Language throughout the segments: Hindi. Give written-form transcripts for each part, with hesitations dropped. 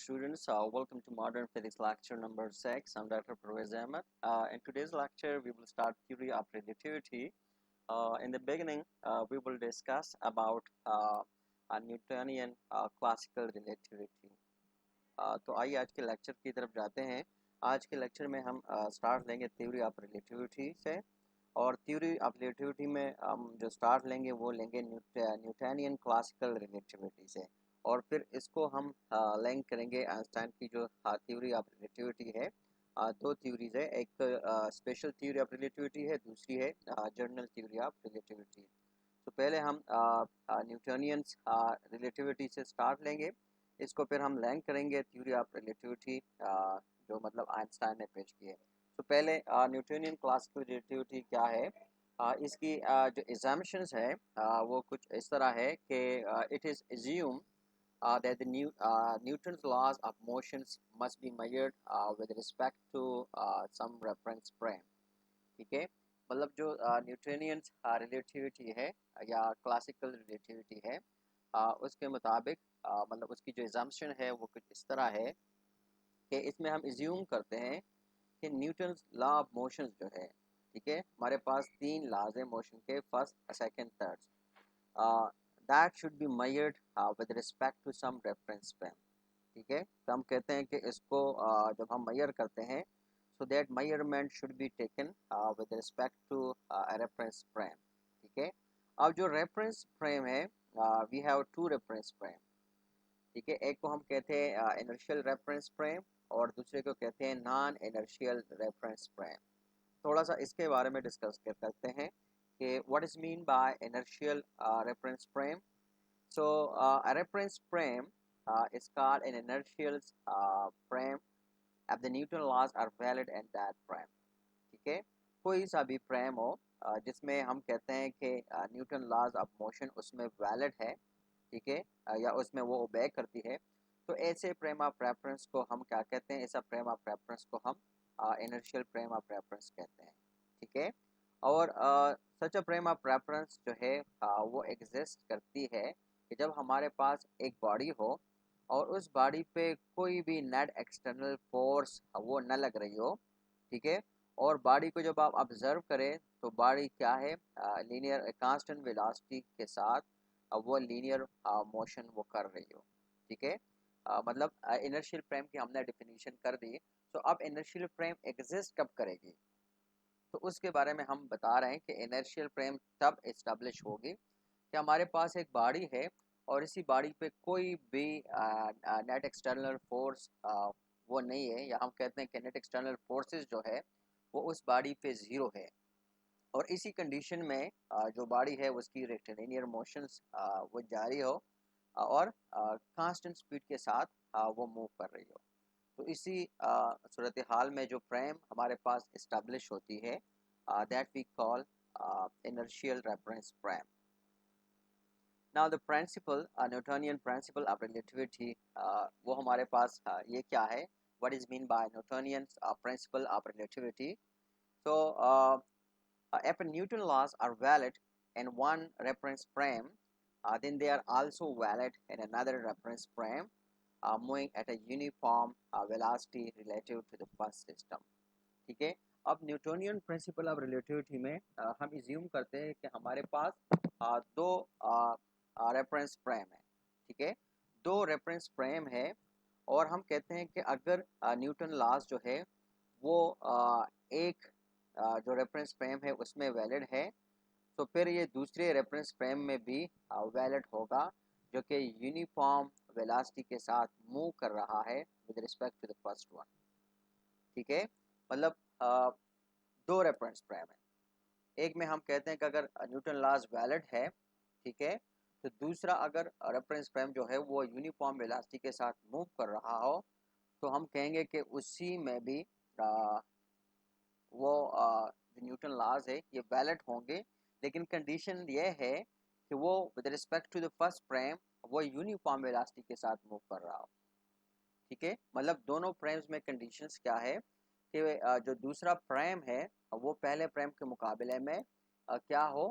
students, welcome to Modern Physics lecture number 6. I'm Dr. Pervez Ahmed. In today's lecture, we will start theory of relativity. In the beginning, we will discuss about a Newtonian classical relativity. तो आइए आज के लेक्चर की तरफ जाते हैं। आज के लेक्चर में हम स्टार्ट लेंगे थ्योरी ऑफ रिलेटिविटी से, और थ्योरी ऑफ रिलेटिविटी में हम जो स्टार्ट लेंगे वो लेंगे न्यूटोनियन क्लासिकल रिलेटिविटी से, और फिर इसको हम लिंक करेंगे आइंस्टाइन की जो थ्योरी ऑफ रिलेटिविटी है। दो थ्योरीज है, एक स्पेशल थ्योरी ऑफ रिलेटिविटी है, दूसरी है जनरल थ्योरी ऑफ रिलेटिविटी। तो पहले हम न्यूटोनियन रिलेटिविटी से स्टार्ट लेंगे, इसको फिर हम लिंक करेंगे थ्योरी ऑफ रिलेटिविटी जो मतलब आइंस्टाइन ने पेश की है। तो पहले न्यूटोनियन क्लासिकल रिलेटिविटी क्या है, इसकी जो एजम्पशंस है वो कुछ इस तरह है कि it is assume that the Newton's laws of motions must be measured with respect to some reference frame। ठीक है, मतलब जो न्यूटोनियन रिलेटिविटी है या क्लासिकल रिलेटिविटी है, उसके मुताबिक मतलब उसकी जो एजम्पशन है वो कुछ इस तरह है कि इसमें हम एज्यूम करते हैं कि न्यूटन्स लॉ ऑफ मोशन जो है, ठीक है, हमारे पास तीन लॉज है मोशन के, first second third, that should be measured with respect to some reference frame. ठीक है, तो हम कहते हैं कि इसको जब हम मेजर करते हैं, so that measurement should be taken with respect to a reference frame। ठीक है, अब जो reference frame है, we have two reference frame। ठीक है, एक को हम कहते हैं inertial reference frame और दूसरे को कहते हैं नॉन inertial reference frame। थोड़ा सा इसके बारे में डिस्कस कर सकते हैं कि what is mean by inertial reference frame। So a reference frame is called an inertial frame if the Newton laws are valid in that frame। ठीक है, कोई सा भी फ्रेम हो जिसमें हम कहते हैं कि न्यूटन लॉज ऑफ मोशन उसमें वैलिड है, ठीक है, या उसमें वो ओबे करती है, तो ऐसे फ्रेम ऑफ रेफरेंस को हम क्या कहते हैं, ऐसा फ्रेम ऑफ रेफरेंस को हम इनर्शियल फ्रेम ऑफ रेफरेंस कहते हैं। ठीक है, और सच अ फ्रेम ऑफ रेफरेंस जो है वो एग्जिस्ट करती है कि जब हमारे पास एक बॉडी हो और उस बॉडी पे कोई भी नेट एक्सटर्नल फोर्स वो न लग रही हो। ठीक है, और बॉडी को जब आप ऑब्जर्व करें तो बॉडी क्या है, लीनियर कांस्टेंट वेलोसिटी के साथ वो लीनियर मोशन वो कर रही हो। ठीक है, मतलब इनर्शियल फ्रेम की हमने डेफिनेशन कर दी। तो अब इनर्शियल फ्रेम एग्जिस्ट कब करेगी, तो उसके बारे में हम बता रहे हैं कि इनर्शियल फ्रेम तब इस्टेब्लिश होगी कि हमारे पास एक बॉडी है और इसी बॉडी पे कोई भी नेट एक्सटर्नल फोर्स वो नहीं है, या हम कहते हैं कि नेट एक्सटर्नल फोर्सेस जो है वो उस बॉडी पे ज़ीरो है, और इसी कंडीशन में जो बॉडी है उसकी रेक्टिलिनियर मोशंस वो जारी हो और कांस्टेंट स्पीड के साथ वो मूव कर रही हो। तो इसी सूरत हाल में जो फ्रेम हमारे पास इस्टेब्लिश होती है, that we call inertial reference frame. Now the principle Newtonian principle of relativity, वो हमारे पास ये क्या है, what is mean by Newtonian principle of relativity. So if Newton laws are valid in one reference frame, then they are also valid in another reference frame, moving at a uniform velocity relative to the first system। ठीक है, अब न्यूटोनियन प्रिंसिपल ऑफ रिलेटिविटी में हम इज्यूम करते हैं कि हमारे पास दो रेफरेंस फ्रेम है। ठीक है, दो रेफरेंस फ्रेम है, और हम कहते हैं कि अगर न्यूटन लॉज जो है वो एक जो रेफरेंस फ्रेम है उसमें वैलिड है, तो फिर ये दूसरे रेफरेंस फ्रेम में भी वैलिड होगा, जो कि यूनिफॉर्म वेलोसिटी के साथ मूव कर रहा है with respect to the first one. ठीक है, मतलब दो रेफरेंस फ्रेम है, एक में हम कहते हैं कि अगर न्यूटन लॉज वैलिड है, ठीक है, तो दूसरा अगर रेफरेंस फ्रेम जो है वो यूनिफॉर्म वेलोसिटी के साथ मूव कर रहा हो, तो हम कहेंगे कि उसी में भी वो जो न्यूटन लॉज है ये वैलिड होंगे, लेकिन कंडीशन ये है कि वो with respect to the first frame वो यूनिफॉर्म वेलोसिटी के साथ मूव कर रहा हो। ठीक है, मतलब दोनों फ्रेम्स में कंडीशंस क्या है कि जो दूसरा फ्रेम है वो पहले फ्रेम के मुकाबले में क्या हो,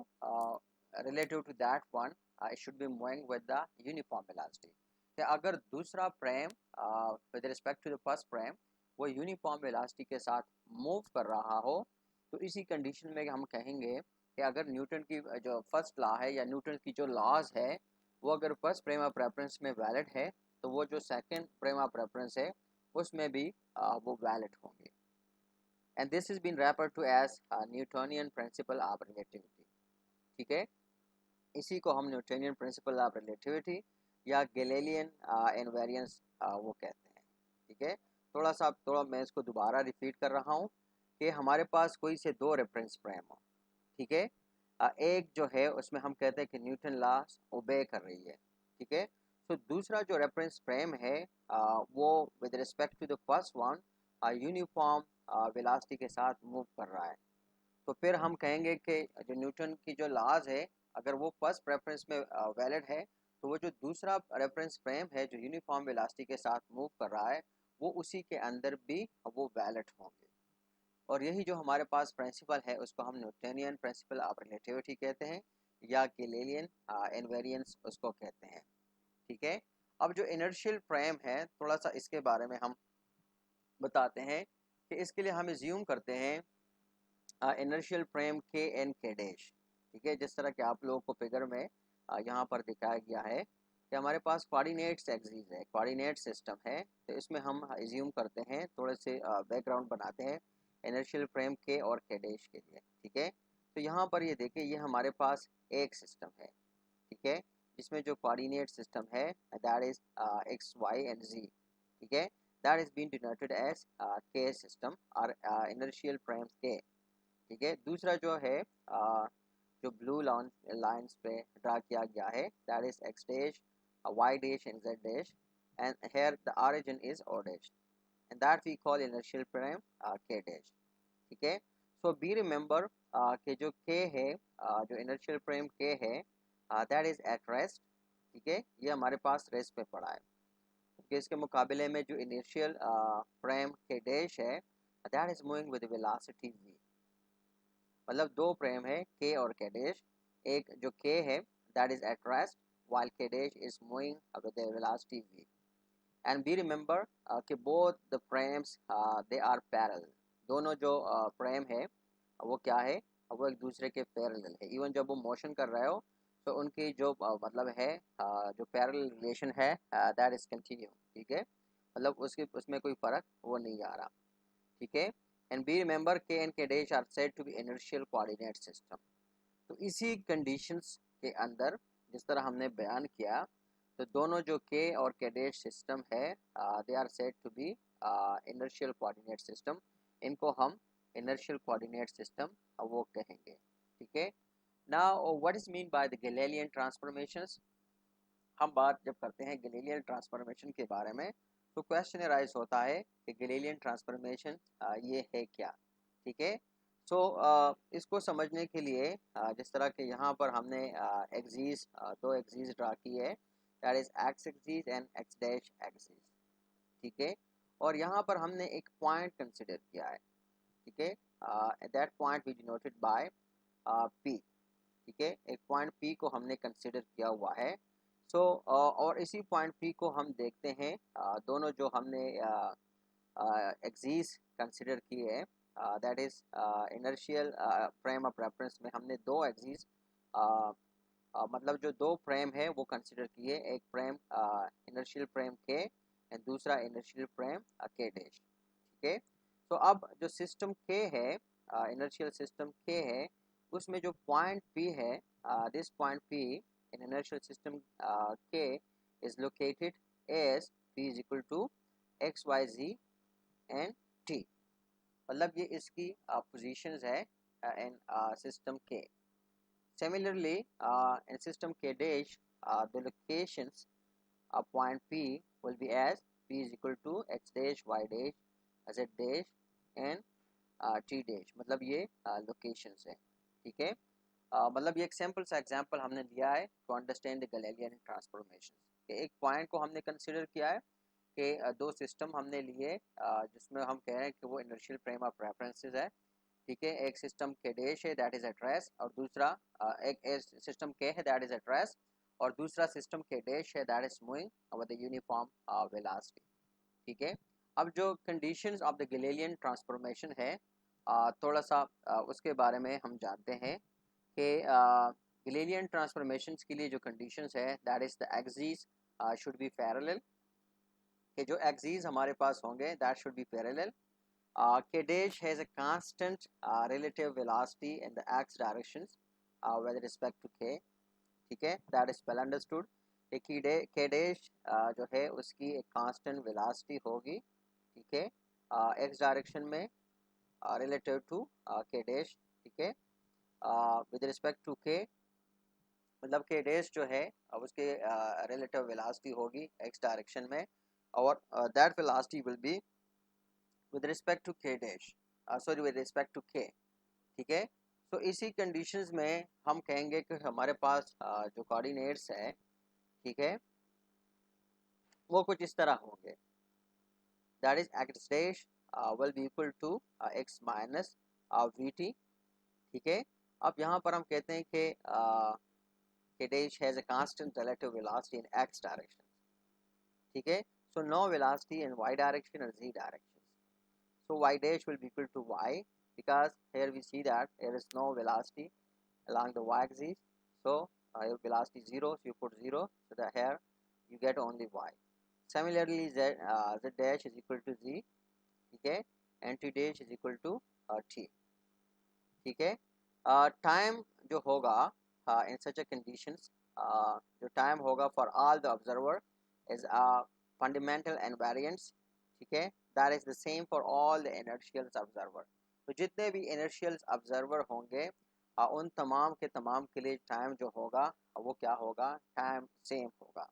relative to that one it should be moving with the uniform velocity. कि अगर दूसरा frame with respect to the first frame वो यूनिफॉर्म वेलोसिटी के साथ मूव कर रहा हो, तो इसी कंडीशन में हम कहेंगे कि अगर न्यूटन की जो फर्स्ट लॉ है या न्यूटन की जो लॉज है वो अगर फर्स्ट फ्रेम ऑफ रेफरेंस में वैलिड है, तो वो जो सेकंड फ्रेम ऑफ रेफरेंस है उसमें भी वो वैलिड होंगे। And this is been referred to as Newtonian principle of relativity. ठीक है, इसी को हम न्यूटोनियन प्रिंसिपल ऑफ रिलेटिविटी या गैलीलियन इनवेरियंस वो कहते हैं। ठीक है, थोड़ा मैं इसको दोबारा रिपीट कर रहा हूँ कि हमारे पास कोई से दो रेफरेंस फ्रेम हो। ठीक है, एक जो है उसमें हम कहते हैं कि न्यूटन लॉ ओबे कर रही है। ठीक है, तो दूसरा जो रेफरेंस फ्रेम है वो with respect to the first one uniform velocity के साथ मूव कर रहा है। तो फिर हम कहेंगे कि जो न्यूटन की जो लॉज है अगर वो फर्स्ट प्रेफरेंस में वैलिड है, तो वो जो दूसरा रेफरेंस फ्रेम है जो यूनिफॉर्म वेलोसिटी के साथ मूव कर रहा है वो उसी के अंदर भी वो वैलिड होंगे। और यही जो हमारे पास प्रिंसिपल है उसको हम न्यूटोनियन प्रिंसिपल ऑफ रिलेटिविटी कहते हैं या गैलीलियन इनवेरियंस उसको कहते हैं। ठीक है, अब जो इनर्शियल फ्रेम है थोड़ा सा इसके बारे में हम बताते हैं कि इसके लिए हम एज्यूम करते हैं इनर्शियल फ्रेम के एन के डैश। ठीक है, जिस तरह के आप लोगों को फिगर में यहाँ पर दिखाया गया है कि हमारे पास कोऑर्डिनेट्स एक्सिस है, कोऑर्डिनेट सिस्टम है, तो इसमें हम एज्यूम करते हैं, थोड़े से बैकग्राउंड बनाते हैं इनर्शियल फ्रेम के और के डैश के लिए। ठीक है, तो यहाँ पर ये देखिए ये हमारे पास एक सिस्टम है। ठीक है, जिसमें जो कोऑर्डिनेट सिस्टम है that is X Y and Z. ठीक है, that is been denoted as K system और इनर्शियल फ्रेम के। ठीक है, दूसरा जो है जो ब्लू लाइंस पे ड्रा किया गया है that is X dash Y dash and Z dash and here the origin is o dash and that we call inertial frame k dash। ठीक है, सो बी रिमेंबर कि जो k है जो inertial frame k है दैट इज एट रेस्ट। ठीक है, ये हमारे पास रेस्ट पे पड़ा है, क्योंकि इसके मुकाबले में जो इनिशियल फ्रेम k dash है that is moving with velocity v। मतलब दो फ्रेम है के और के डैश, एक जो के है that is at rest while k dash is moving with the velocity v। and be remember कि both the frames they are parallel। दोनों जो फ्रेम है वो क्या है, वो एक दूसरे के पैरेलल है। इवन जब वो मोशन कर रहे हो तो उनकी जो मतलब है जो पैरेलल रिलेशन है दैट इज कंटिन्यू। ठीक है, मतलब उसके उसमें कोई फर्क वो नहीं आ रहा। ठीक है, and be remember K and K dash are said to be inertial coordinate system. तो इसी कंडीशंस के अंदर जिस तरह हमने बयान किया, तो दोनों जो के और के डैश सिस्टम है they are said to be inertial coordinate system. इनको हम इनर्शियल कोऑर्डिनेट सिस्टम वो कहेंगे। ठीक है, now what is mean by the Galilean transformations. हम बात जब करते हैं गैलीलियन ट्रांसफॉर्मेशन के बारे में तो क्वेश्चन राइज होता है कि गैलीलियन ट्रांसफॉर्मेशन ये है क्या। ठीक है, सो इसको समझने के लिए जिस तरह के यहाँ पर हमने एक्सिस दो एक्सिस ड्रा की है that is x axis and x dash axis. ठीक है, और यहाँ पर हमने एक पॉइंट कंसिडर किया है। ठीक है, that point we denoted by P. ठीक है, एक पॉइंट पी को हमने कंसिडर किया हुआ है। सो और इसी पॉइंट पी को हम देखते हैं दोनों जो हमने एक्सिस कंसिडर किए हैं that is inertial frame of reference में हमने दो एक्सिस मतलब जो दो फ्रेम है वो कंसिडर किए, एक फ्रेम इनर्शियल फ्रेम के एंड दूसरा इनर्शियल फ्रेम के डैश। ठीक है, तो अब जो सिस्टम के है इनर्शियल सिस्टम के है उसमें जो पॉइंट पी है this point P in inertial system K is located as p is equal to X Y Z and T. मतलब ये इसकी पोजीशंस है in system K. Similarly, in system K dash, the locations of point P will be as P is equal to x dash, y dash, z dash and t dash। मतलब ये locations है। ठीक है, मतलब ये एक सिंपल सा एग्जांपल हमने दिया है to understand the Galilean transformation. एक पॉइंट को हमने कंसिडर किया है कि दो सिस्टम हमने लिए जिसमें हम कह रहे हैं कि वो इनर्शियल फ्रेम ऑफ रेफरेंसेस है। ठीक है, एक सिस्टम के डैश है दैट इज एट रेस्ट और दूसरा एक सिस्टम के है दैट इज एट रेस्ट और दूसरा सिस्टम के डैश है that is moving with the uniform velocity. ठीक है, अब जो conditions of the Galilean transformation है थोड़ा सा उसके बारे में हम जानते हैं कि गैलीलियन ट्रांसफॉर्मेशंस के लिए जो कंडीशंस है that is the axis should be parallel, कि जो एक्सिस हमारे पास होंगे that should B parallel. K dash has a constant relative velocity in the x directions with respect to k। ठीक है, that is well understood. K dash जो है उसकी एक कांस्टेंट वेलोसिटी होगी, ठीक है, x डायरेक्शन में रिलेटिव टू K dash। ठीक है, विद रिस्पेक्ट टू k, मतलब K dash जो है अब उसके रिलेटिव वेलोसिटी होगी x डायरेक्शन में, और that velocity will be with respect to K dash, sorry with respect to k। ठीक है, तो इसी कंडीशंस में हम कहेंगे कि हमारे पास जो कोऑर्डिनेट्स है, ठीक है, वो कुछ इस तरह होंगे, that is X dash will be equal to X minus V T. ठीक है, अब यहाँ पर हम कहते हैं कि dash has a constant relative velocity in X direction. ठीक है, so no velocity in Y direction और Z direction, so y dash will be equal to y, because here we see that there is no velocity along the y axis, so your velocity is 0, so you put 0, so that here you get only y. Similarly z dash is equal to z, ठीक है, and t dash is equal to t। ठीक है, टाइम जो होगा in such a conditions, जो टाइम होगा for all the observer is fundamental invariance। ठीक है, that is the same for all the inertial observer। तो जितने भी inertial observer होंगे उन तमाम के लिए टाइम जो होगा वो क्या होगा, टाइम सेम होगा।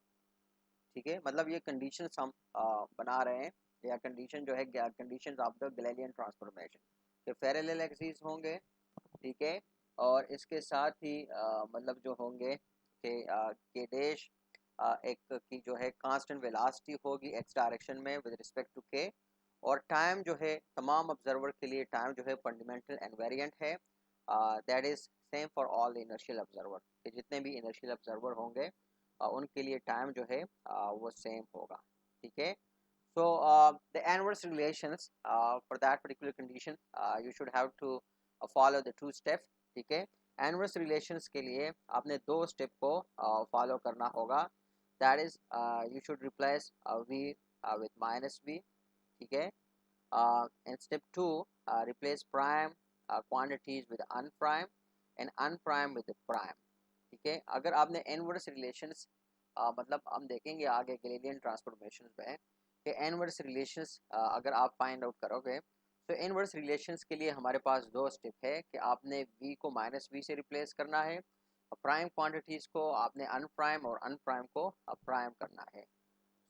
ठीक है, मतलब ये कंडीशंस हम बना रहे हैं, या कंडीशन जो है conditions of the Galilean transformation, कि पैरेलल एक्सिस होंगे, ठीक है, और इसके साथ ही मतलब जो होंगे कि डैश एक की जो है कांस्टेंट वेलोसिटी होगी एक्स डायरेक्शन में विद रिस्पेक्ट टू के, और टाइम जो है तमाम ऑब्जर्वर के लिए टाइम जो है फंडामेंटल इनवेरिएंट है, that is same for all inertial observer, कि जितने भी इनर्शियल ऑब्जर्वर होंगे उनके लिए टाइम जो है वो सेम होगा। ठीक है, so the inverse relations for that particular condition you should have to follow the two steps। ठीक है, इनवर्स रिलेशंस के लिए आपने दो स्टेप को फॉलो करना होगा, that is you should replace v with minus v। ठीक है, and step 2 replace prime quantities with unprime and unprime with the prime। ठीक है, अगर आपने इनवर्स रिलेशंस मतलब हम देखेंगे आगे गैलीलियन ट्रांसफॉर्मेशन में कि इनवर्स रिलेशंस अगर आप फाइंड आउट करोगे, तो इनवर्स रिलेशंस के लिए हमारे पास दो स्टेप है कि आपने v को माइनस वी से रिप्लेस करना है, प्राइम क्वांटिटीज़ को आपने अनप्राइम और अनप्राइम को प्राइम करना है।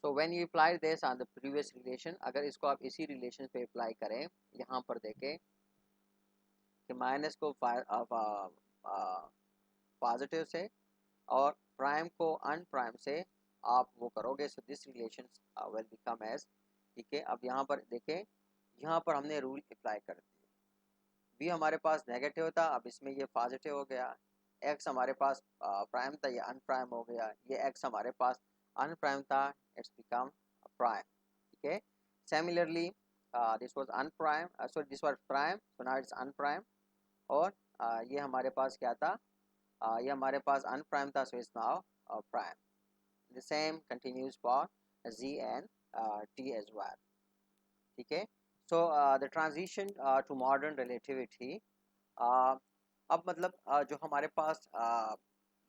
So when you apply this on the previous relation, अगर इसको आप इसी रिलेशन पे अप्लाई करें, यहाँ पर देखें कि माइनस को पॉजिटिव से और प्राइम को अनप्राइम से आप वो करोगे, so this relation will become as. ठीक है, अब यहाँ पर देखें, यहाँ पर हमने रूल अप्लाई कर दिया, बी हमारे पास नेगेटिव था, अब इसमें ये पॉजिटिव हो गया, एक्स हमारे पास प्राइम था, ये अनप्राइम हो गया, ये एक्स हमारे पास अनप्राइम था, इट्स बिकम प्राइम। ठीक है, similarly this was unprimed, so this was prime, so now it's unprimed, और ये हमारे पास क्या था, ये हमारे पास अनप्राइम था, so it's now prime. The same continues for z and t as well। ठीक है, so the transition to modern relativity, अब मतलब जो हमारे पास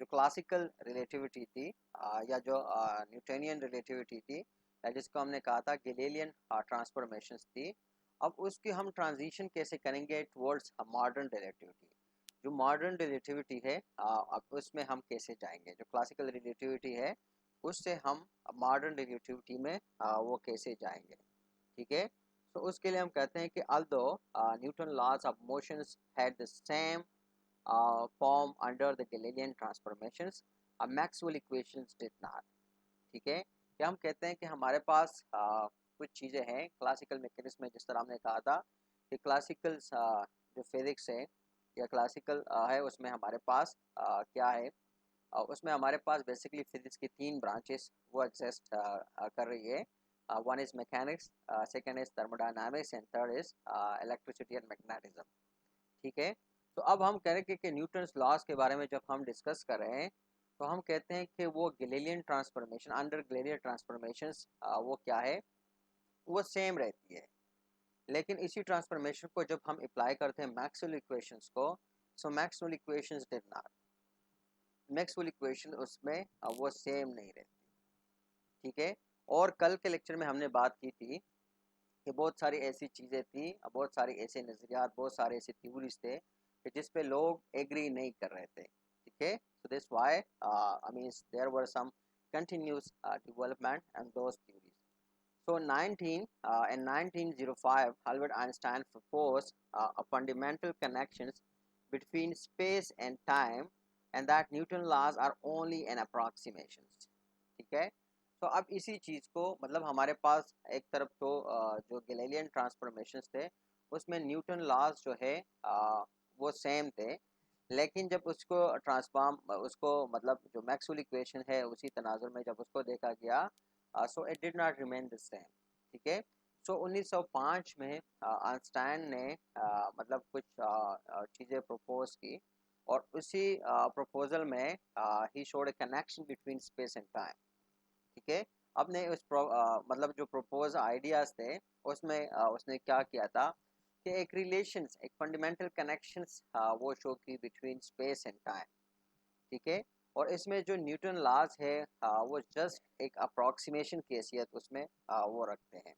जो क्लासिकल रिलेटिविटी थी या जो न्यूटोनियन रिलेटिविटी थी, जिसको हमने कहा था गैलीलियन ट्रांसफॉर्मेशंस थी, अब उसकी हम ट्रांजिशन कैसे करेंगे टुवर्ड्स मॉडर्न रिलेटिविटी। जो मॉडर्न रिलेटिविटी है अब उसमें हम कैसे जाएंगे, जो क्लासिकल रिलेटिविटी है उससे हम मॉडर्न रिलेटिविटी में वो कैसे जाएंगे। ठीक है, तो उसके लिए हम कहते हैं कि although Newton laws of motions had the same form under the Galilean transformations, Maxwell equations did not। ठीक है, कि हम कहते हैं कि हमारे पास कुछ चीज़ें हैं क्लासिकल मैकेनिज्म में, जिस तरह हमने कहा था कि क्लासिकल जो फिजिक्स है या क्लासिकल है उसमें हमारे पास क्या है, उसमें हमारे पास बेसिकली फिजिक्स की 3 ब्रांचेस वो एग्जिस्ट कर रही है. One is mechanics, second is thermodynamics and third is electricity and magnetism. ठीक है. तो अब हम कह रहे हैं कि न्यूटन्स लॉज के बारे में जब हम डिस्कस कर रहे हैं तो हम कहते हैं कि वो Galilean transformation, under Galilean transformations वो क्या है, वो सेम रहती है. लेकिन इसी ट्रांसफॉर्मेशन को जब हम अप्लाई करते हैं मैक्सवेल इक्वेशंस को, so Maxwell equations did not, Maxwell equation उसमें वो सेम नहीं रहती. ठीक है. और कल के लेक्चर में हमने बात की थी कि बहुत सारी ऐसी चीज़ें थी, बहुत सारे ऐसे नज़रियात, बहुत सारे ऐसे थ्योरीज थे कि जिस पे लोग एग्री नहीं कर रहे थे. ठीक है. So this why I mean there were some continuous development and those theories. So in 1905, Albert Einstein proposed a fundamental connections between space and time, and that Newton laws are only an approximations. ठीक है. तो अब इसी चीज़ को मतलब हमारे पास एक तरफ तो जो गैलीलियन ट्रांसफॉर्मेशंस थे उसमें न्यूटन लॉज जो है वो सेम थे. लेकिन जब उसको ट्रांसफॉर्म उसको मतलब जो मैक्सवेल इक्वेशन है उसी तनाजुर में जब उसको देखा गया, so it did not remain the same. ठीक है. सो 1905 में आइंस्टाइन ने मतलब कुछ चीज़ें प्रपोज की और उसी प्रपोजल में he showed A connection between space and time. ठीक है. आपने मतलब जो प्रपोज आइडियाज थे उसमें उसने क्या किया था कि एक रिलेशंस, एक फंडामेंटल कनेक्शंस वो शो की बिटवीन स्पेस एंड टाइम. ठीक है. और इसमें जो न्यूटन लॉज है वो जस्ट एक अप्रॉक्सीमेशन की हैसियत उसमें वो रखते हैं.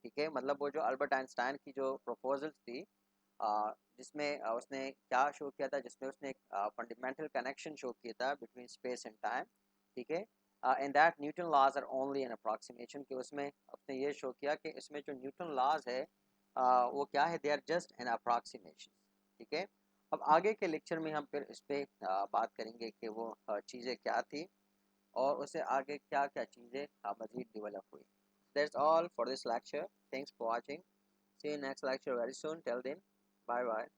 ठीक है. मतलब वो जो अल्बर्ट आइंस्टाइन की जो प्रपोजल्स थी जिसमें उसने क्या शो किया था, जिसमें उसने एक फंडामेंटल कनेक्शन शो किया था बिटवीन स्पेस एंड टाइम. ठीक है. And that Newton laws are only an approximation, कि उसमें उसने ये शो किया कि इसमें जो न्यूटन लॉज है वो क्या है, they are just an approximation. ठीक है. अब आगे के लेक्चर में हम फिर इस पर बात करेंगे कि वो चीज़ें क्या थी और उससे आगे क्या क्या चीज़ें मज़ीद डेवलप हुई. That's all for this lecture. Thanks for watching. See you next lecture very soon. Till then, bye bye.